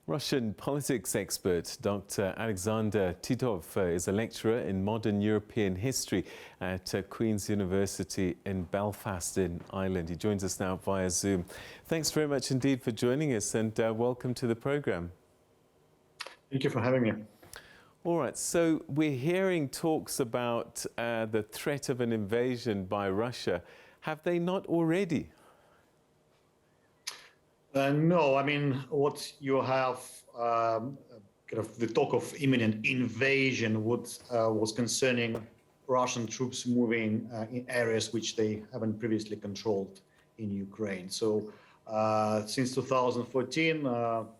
Russian politics expert Dr. Alexander Titov is a lecturer in modern European history at Queen's University in Belfast in Ireland. He joins us now via Zoom. Thanks very much indeed for joining us, and welcome to the programme. Thank you for having me. All right, so we're hearing talks about the threat of an invasion by Russia. Have they not already? No, I mean, what you have, kind of the talk of imminent invasion was concerning Russian troops moving in areas which they haven't previously controlled in Ukraine. So since 2014,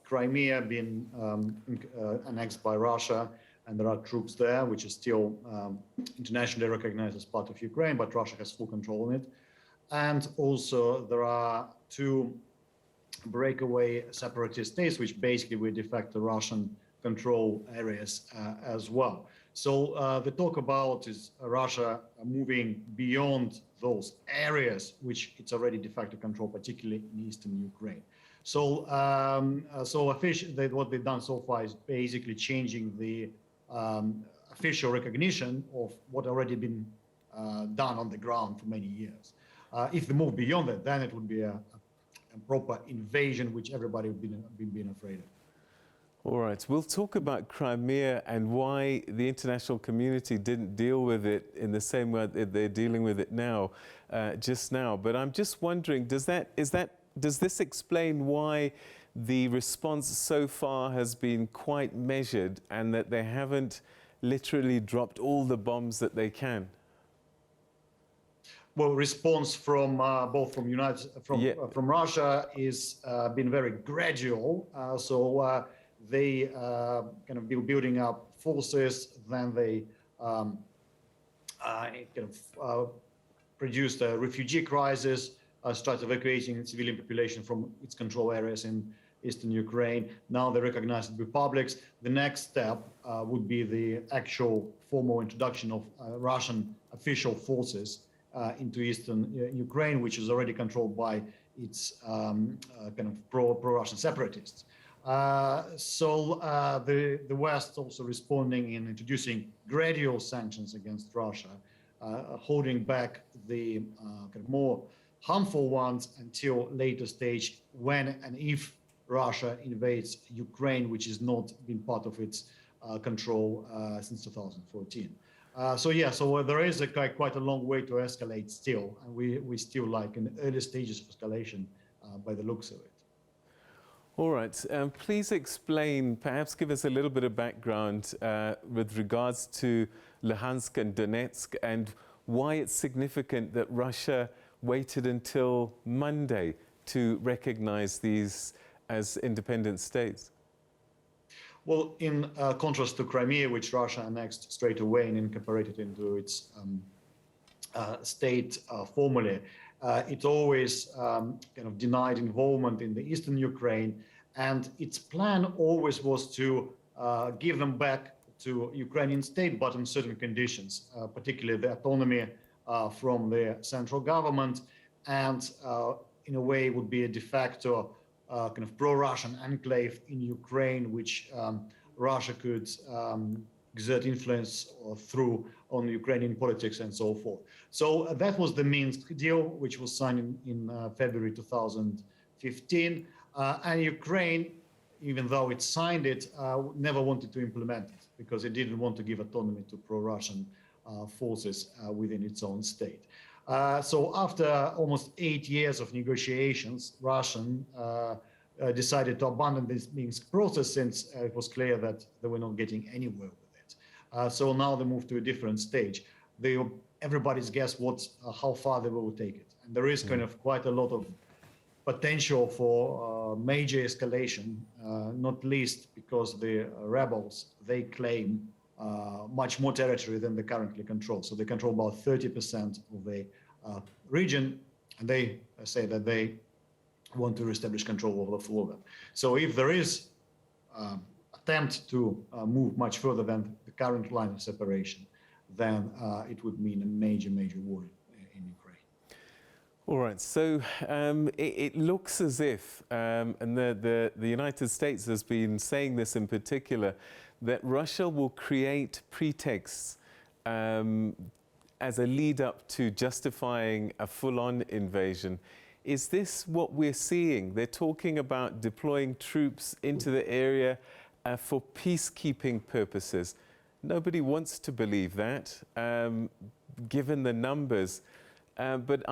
Crimea been annexed by Russia, and there are troops there, which is still internationally recognized as part of Ukraine, but Russia has full control on it. And also there are two breakaway separatist states, which basically were de facto Russian control areas as well. So the talk about is Russia moving beyond those areas, which it's already de facto control, particularly in eastern Ukraine. So, what they've done so far is basically changing the official recognition of what already been done on the ground for many years. If they move beyond that, then it would be a proper invasion, which everybody would been afraid of. All right, we'll talk about Crimea and why the international community didn't deal with it in the same way that they're dealing with it now, just now. But I'm just wondering, does this explain why the response so far has been quite measured and that they haven't literally dropped all the bombs that they can? Well, response from both from Russia is been very gradual. They kind of building up forces, then they produced a refugee crisis, started evacuating civilian population from its control areas in eastern Ukraine. Now they recognize republics. The next step would be the actual formal introduction of Russian official forces into eastern Ukraine, which is already controlled by its kind of pro-Russian separatists. The West also responding in introducing gradual sanctions against Russia, holding back the kind of more harmful ones until later stage when and if Russia invades Ukraine, which has not been part of its control since 2014. So there is quite a long way to escalate still, and we still like in the early stages of escalation by the looks of it. All right, please explain, perhaps give us a little bit of background with regards to Luhansk and Donetsk and why it's significant that Russia waited until Monday to recognize these as independent states. Well, in contrast to Crimea, which Russia annexed straight away and incorporated into its state formally, it always kind of denied involvement in the eastern Ukraine, and its plan always was to give them back to Ukrainian state, but on certain conditions, particularly the autonomy from the central government, and in a way would be a de facto kind of pro-Russian enclave in Ukraine, which Russia could exert influence through on Ukrainian politics and so forth. So that was the Minsk deal, which was signed in February 2015. And Ukraine, even though it signed it, never wanted to implement it because it didn't want to give autonomy to pro-Russian forces within its own state. So after almost 8 years of negotiations, Russian decided to abandon this Minsk process since it was clear that they were not getting anywhere with it. So now they moved to a different stage. Everybody's guess how far they will take it. And there is kind of quite a lot of potential for major escalation, not least because the rebels, they claim much more territory than they currently control. So they control about 30% of the region, and they say that they want to reestablish control over the full of them. So if there is attempt to move much further than the current line of separation, then it would mean a major war in Ukraine. All right, so it looks as if, and the United States has been saying this in particular, that Russia will create pretexts as a lead up to justifying a full-on invasion. Is this what we're seeing? They're talking about deploying troops into the area for peacekeeping purposes. Nobody wants to believe that, given the numbers. But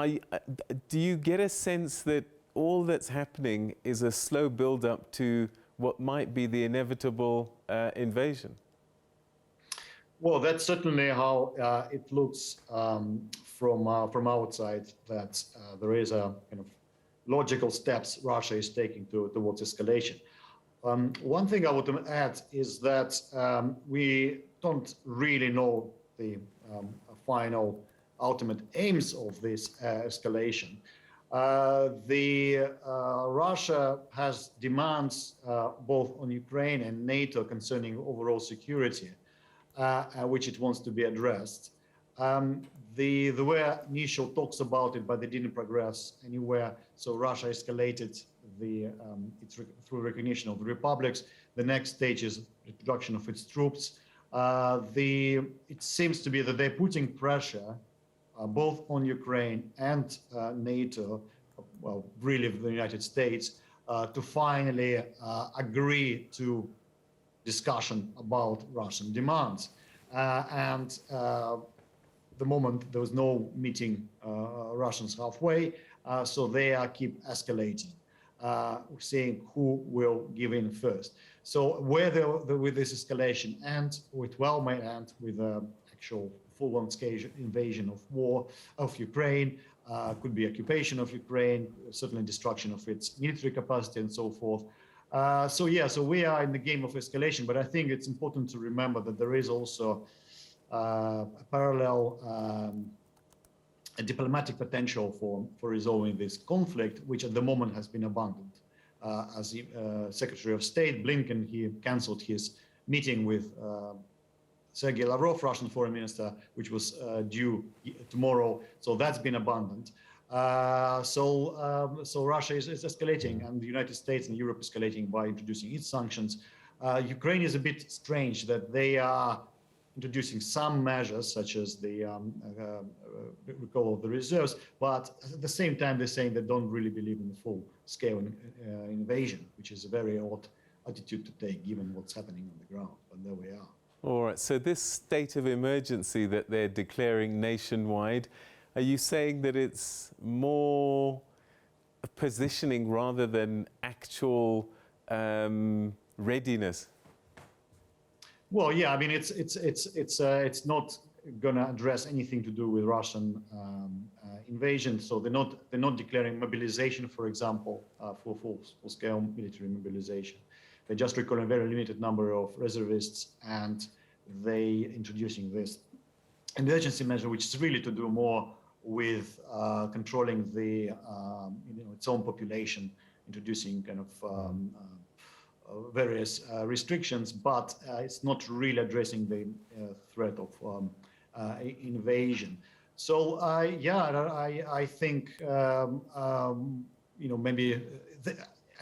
do you get a sense that all that's happening is a slow build-up to what might be the inevitable invasion? Well, that's certainly how it looks from outside, that there is a kind of logical steps Russia is taking towards escalation. One thing I would add is that we don't really know the final ultimate aims of this escalation. Russia has demands both on Ukraine and NATO concerning overall security, which it wants to be addressed. There were initial talks about it, but they didn't progress anywhere. So Russia escalated through recognition of the republics. The next stage is introduction of its troops. It seems to be that they're putting pressure both on Ukraine and NATO, well, really the United States, to finally agree to discussion about Russian demands. The moment there was no meeting Russians halfway, so they keep escalating, saying who will give in first. So whether with this escalation and it well may end with actual full-on invasion of Ukraine, could be occupation of Ukraine, certainly destruction of its military capacity and so forth. So we are in the game of escalation, but I think it's important to remember that there is also a parallel a diplomatic potential for resolving this conflict, which at the moment has been abandoned. As the Secretary of State Blinken, he cancelled his meeting with Sergei Lavrov, Russian foreign minister, which was due tomorrow. So that's been abandoned. So Russia is escalating, and the United States and Europe escalating by introducing its sanctions. Ukraine is a bit strange that they are introducing some measures, such as the recall of the reserves, but at the same time they're saying they don't really believe in the full-scale invasion, which is a very odd attitude to take given what's happening on the ground. But there we are. All right, so this state of emergency that they're declaring nationwide, are you saying that it's more positioning rather than actual readiness? Well, yeah, I mean, it's not going to address anything to do with Russian invasion. So they're not declaring mobilization, for example, for full-scale military mobilization. They're just recalling a very limited number of reservists, and they introducing this emergency measure, which is really to do more with controlling the its own population, introducing kind of various restrictions, but it's not really addressing the threat of invasion. So I think maybe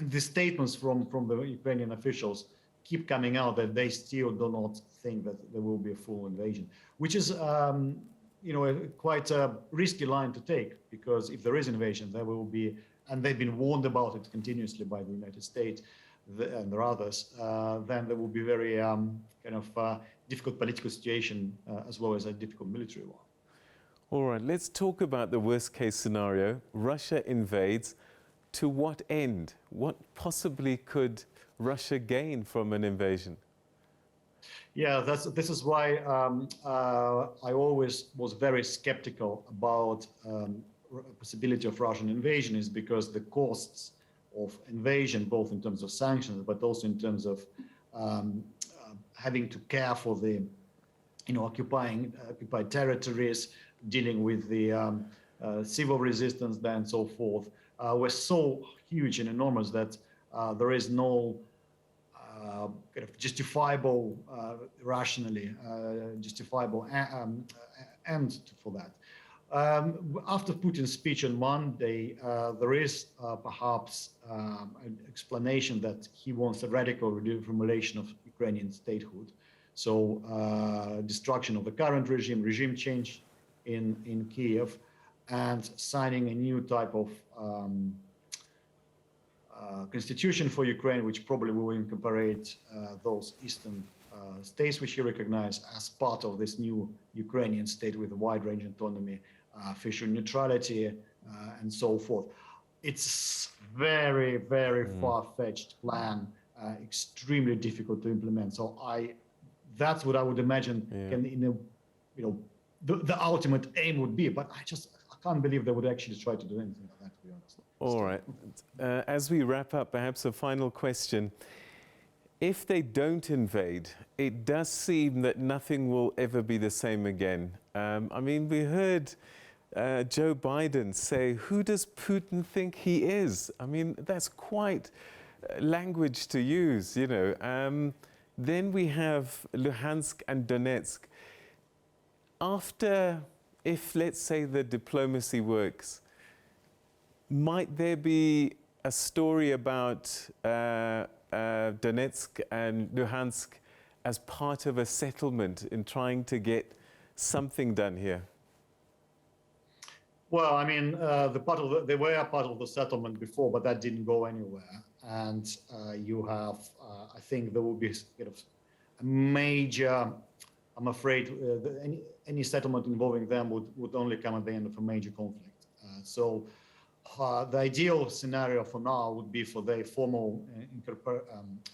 the statements from the Ukrainian officials keep coming out that they still do not think that there will be a full invasion, which is quite a risky line to take, because if there is invasion, there will be, and they've been warned about it continuously by the United States and there are others, then there will be very difficult political situation as well as a difficult military one. All right, let's talk about the worst case scenario. Russia invades. To what end? What possibly could Russia gain from an invasion? Yeah, this is why I always was very skeptical about possibility of Russian invasion, is because the costs of invasion, both in terms of sanctions, but also in terms of having to care for the occupied territories, dealing with the civil resistance and so forth, were so huge and enormous that there is no kind of justifiable, rationally justifiable end for that. After Putin's speech on Monday, there is perhaps an explanation that he wants a radical reformulation of Ukrainian statehood. So destruction of the current regime change in Kiev, and signing a new type of constitution for Ukraine, which probably will incorporate those eastern states which he recognized as part of this new Ukrainian state with a wide-range autonomy, fishery neutrality, and so forth. It's very, very far-fetched plan, extremely difficult to implement. So that's what I would imagine the ultimate aim would be. But I can't believe they would actually try to do anything like that, to be honest. All right. As we wrap up, perhaps a final question. If they don't invade, it does seem that nothing will ever be the same again. I mean, we heard Joe Biden say, who does Putin think he is? I mean, that's quite language to use, you know. Then we have Luhansk and Donetsk. After, if let's say the diplomacy works, might there be a story about Donetsk and Luhansk as part of a settlement in trying to get something done here? Well, I mean, they were part of the settlement before, but that didn't go anywhere. And you have, I think there will be sort of a major, I'm afraid, any settlement involving them would only come at the end of a major conflict. So the ideal scenario for now would be for the formal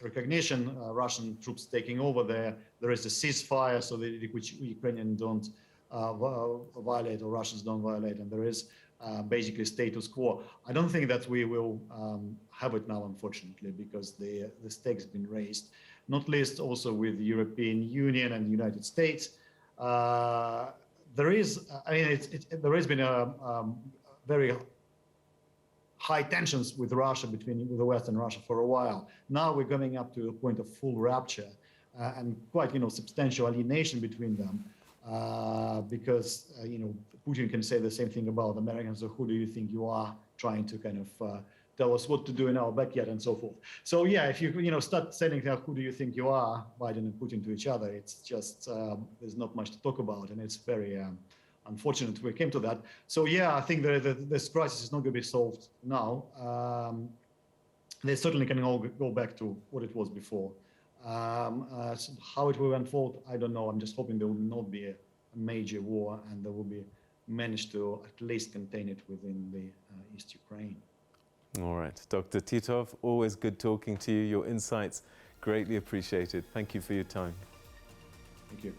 recognition, Russian troops taking over there. There is a ceasefire, so which Ukrainians don't violate or Russians don't violate, and there is basically status quo. I don't think that we will have it now, unfortunately, because the stakes have been raised, not least also with the European Union and the United States. There has been a very high tensions with Russia, with the West and Russia for a while. Now we're coming up to a point of full rupture and quite, substantial alienation between them. Because Putin can say the same thing about Americans. So who do you think you are, trying to kind of tell us what to do in our backyard and so forth. So yeah, if you start saying who do you think you are, Biden and Putin, to each other, it's just there's not much to talk about, and it's very unfortunate we came to that. So yeah, I think this crisis is not going to be solved now. They certainly can all go back to what it was before. How it will unfold, I don't know. I'm just hoping there will not be a major war, and there will be managed to at least contain it within the East Ukraine. All right. Dr. Titov, always good talking to you. Your insights greatly appreciated. Thank you for your time. Thank you.